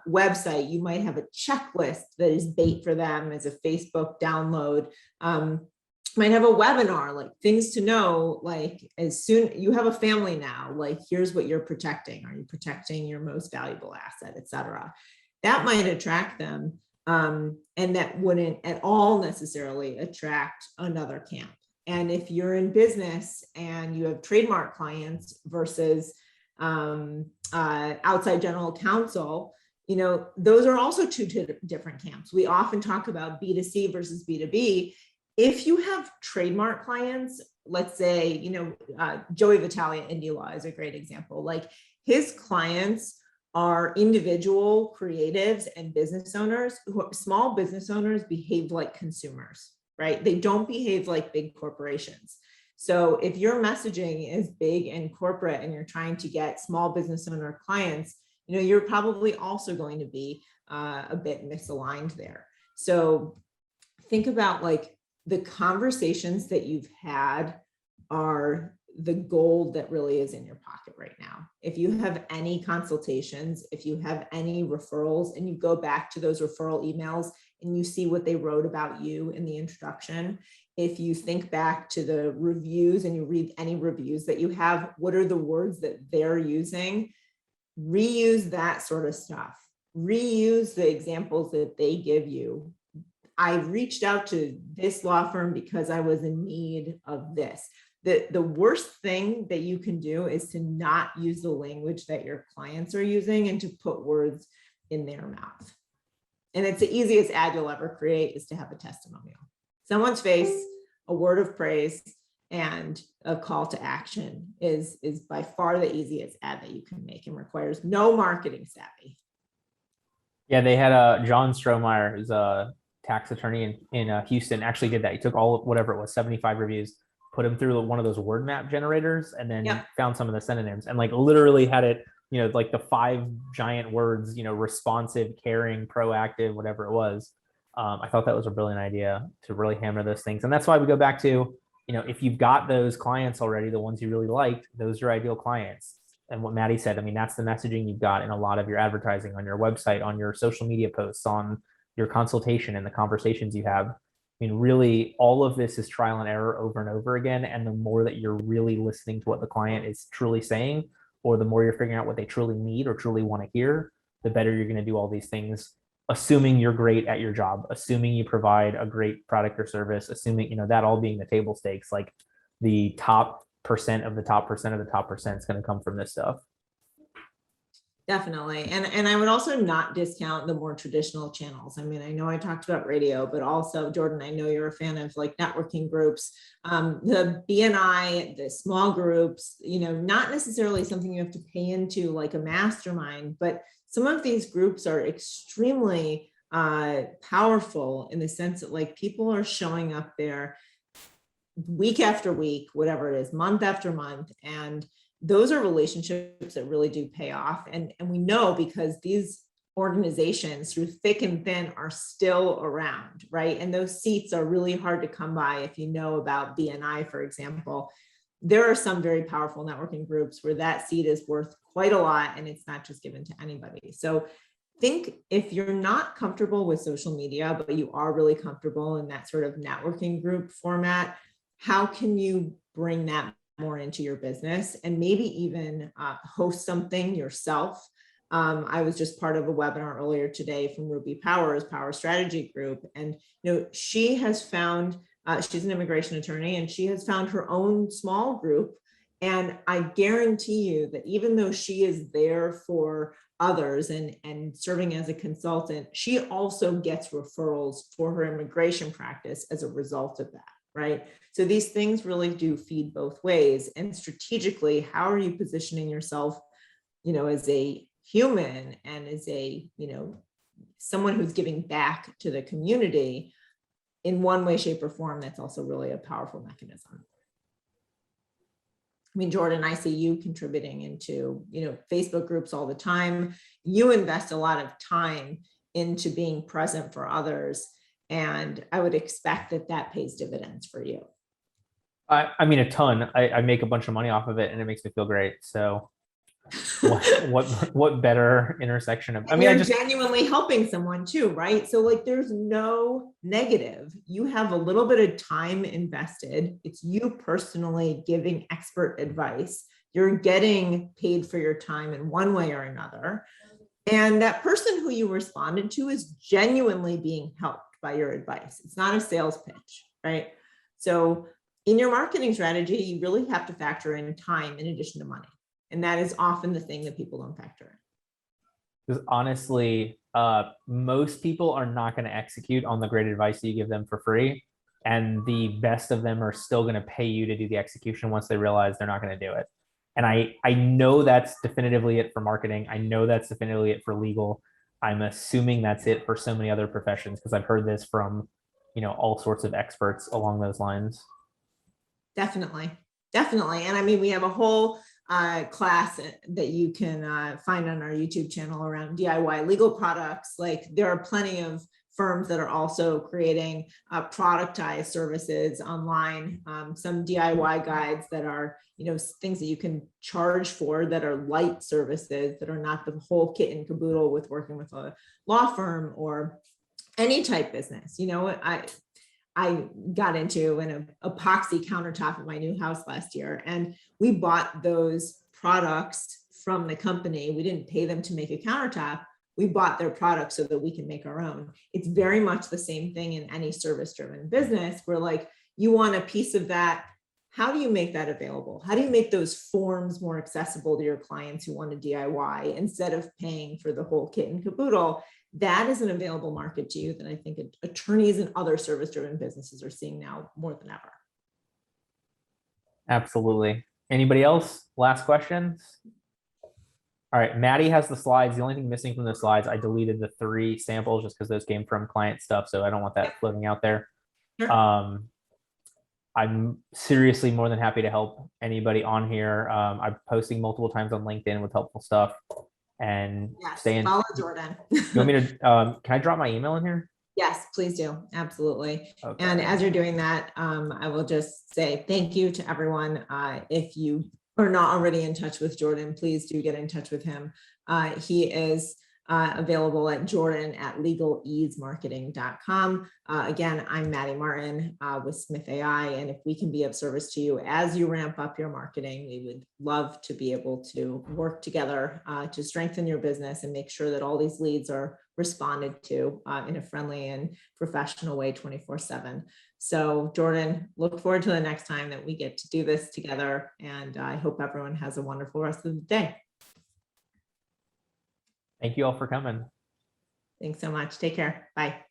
website. You might have a checklist that is bait for them as a Facebook download. Might have a webinar, like things to know, like as soon you have a family now, like here's what you're protecting. Are you protecting your most valuable asset, et cetera? That might attract them. And that wouldn't at all necessarily attract another camp. And if you're in business and you have trademark clients versus outside general counsel, those are also two different camps. We often talk about B2C versus B2B. If you have trademark clients, let's say, Joey Vitalia, Indie Law is a great example. Like his clients are individual creatives and business owners small business owners behave like consumers, right? They don't behave like big corporations. So if your messaging is big and corporate and you're trying to get small business owner clients, you're probably also going to be a bit misaligned there. So think about like, the conversations that you've had are the gold that really is in your pocket right now. If you have any consultations, if you have any referrals, and you go back to those referral emails and you see what they wrote about you in the introduction, if you think back to the reviews and you read any reviews that you have, what are the words that they're using? Reuse that sort of stuff. Reuse the examples that they give you. I reached out to this law firm because I was in need of this. The worst thing that you can do is to not use the language that your clients are using and to put words in their mouth. And it's the easiest ad you'll ever create is to have a testimonial. Someone's face, a word of praise, and a call to action is by far the easiest ad that you can make and requires no marketing savvy. Yeah, they had John Strohmeyer, who's a tax attorney in Houston, actually did that. He took all whatever it was, 75 reviews, put them through one of those word map generators, and then found some of the synonyms and like literally had it, like the 5 giant words, responsive, caring, proactive, whatever it was. I thought that was a brilliant idea to really hammer those things. And that's why we go back to, if you've got those clients already, the ones you really liked, those are your ideal clients. And what Maddy said, I mean, that's the messaging you've got in a lot of your advertising on your website, on your social media posts, on your consultation and the conversations you have. I mean, really, all of this is trial and error over and over again. And the more that you're really listening to what the client is truly saying, or the more you're figuring out what they truly need or truly want to hear, the better you're going to do all these things, assuming you're great at your job, assuming you provide a great product or service, assuming, that all being the table stakes, like the top percent of the top percent of the top percent is going to come from this stuff. Definitely. And I would also not discount the more traditional channels. I mean, I know I talked about radio, but also, Jordan, I know you're a fan of like networking groups, the BNI, the small groups, not necessarily something you have to pay into like a mastermind, but some of these groups are extremely powerful in the sense that like people are showing up there week after week, whatever it is, month after month. And those are relationships that really do pay off. And we know because these organizations through thick and thin are still around, right? And those seats are really hard to come by. If you know about BNI, for example, there are some very powerful networking groups where that seat is worth quite a lot and it's not just given to anybody. So think if you're not comfortable with social media, but you are really comfortable in that sort of networking group format, how can you bring that more into your business and maybe even host something yourself? I was just part of a webinar earlier today from Ruby Power's Power Strategy Group. And, she has found, she's an immigration attorney, and she has found her own small group. And I guarantee you that even though she is there for others and serving as a consultant, she also gets referrals for her immigration practice as a result of that. Right. So these things really do feed both ways. And strategically, how are you positioning yourself, as a human and as a, someone who's giving back to the community in one way, shape, or form? That's also really a powerful mechanism. I mean, Jordan, I see you contributing into, Facebook groups all the time. You invest a lot of time into being present for others. And I would expect that pays dividends for you. I mean, a ton. I make a bunch of money off of it and it makes me feel great. So what better intersection of, you're genuinely helping someone too, right? So like there's no negative. You have a little bit of time invested. It's you personally giving expert advice. You're getting paid for your time in one way or another. And that person who you responded to is genuinely being helped by your advice. It's not a sales pitch, right? So in your marketing strategy, you really have to factor in time in addition to money. And that is often the thing that people don't factor in. Because honestly, most people are not going to execute on the great advice that you give them for free. And the best of them are still going to pay you to do the execution once they realize they're not going to do it. And I know that's definitively it for marketing. I know that's definitively it for legal. I'm assuming that's it for so many other professions because I've heard this from, all sorts of experts along those lines. Definitely. And I mean, we have a whole class that you can find on our YouTube channel around DIY legal products. Like there are plenty of firms that are also creating productized services online, some DIY guides that are, things that you can charge for that are light services that are not the whole kit and caboodle with working with a law firm or any type business. I got into an epoxy countertop at my new house last year, and we bought those products from the company. We didn't pay them to make a countertop. We bought their products so that we can make our own. It's very much the same thing in any service-driven business where like you want a piece of that how do you make that available? How do you make those forms more accessible to your clients who want to DIY instead of paying for the whole kit and caboodle? That is an available market to you that I think attorneys and other service-driven businesses are seeing now more than ever. Absolutely. Anybody else? Last questions? All right, Maddy has the slides. The only thing missing from the slides, I deleted the 3 samples just because those came from client stuff, so I don't want that floating out there. Sure. I'm seriously more than happy to help anybody on here. I'm posting multiple times on LinkedIn with helpful stuff. And yes, stay in. Follow Jordan. You want me to? Can I drop my email in here? Yes, please do. Absolutely. Okay. And as you're doing that, I will just say thank you to everyone. If you are not already in touch with Jordan, please do get in touch with him. He is available at jordan@LegalEaseMarketing.com. Again, I'm Maddy Martin with Smith.ai. And if we can be of service to you as you ramp up your marketing, we would love to be able to work together to strengthen your business and make sure that all these leads are responded to in a friendly and professional way 24/7. So Jordan, look forward to the next time that we get to do this together. And I hope everyone has a wonderful rest of the day. Thank you all for coming. Thanks so much. Take care. Bye.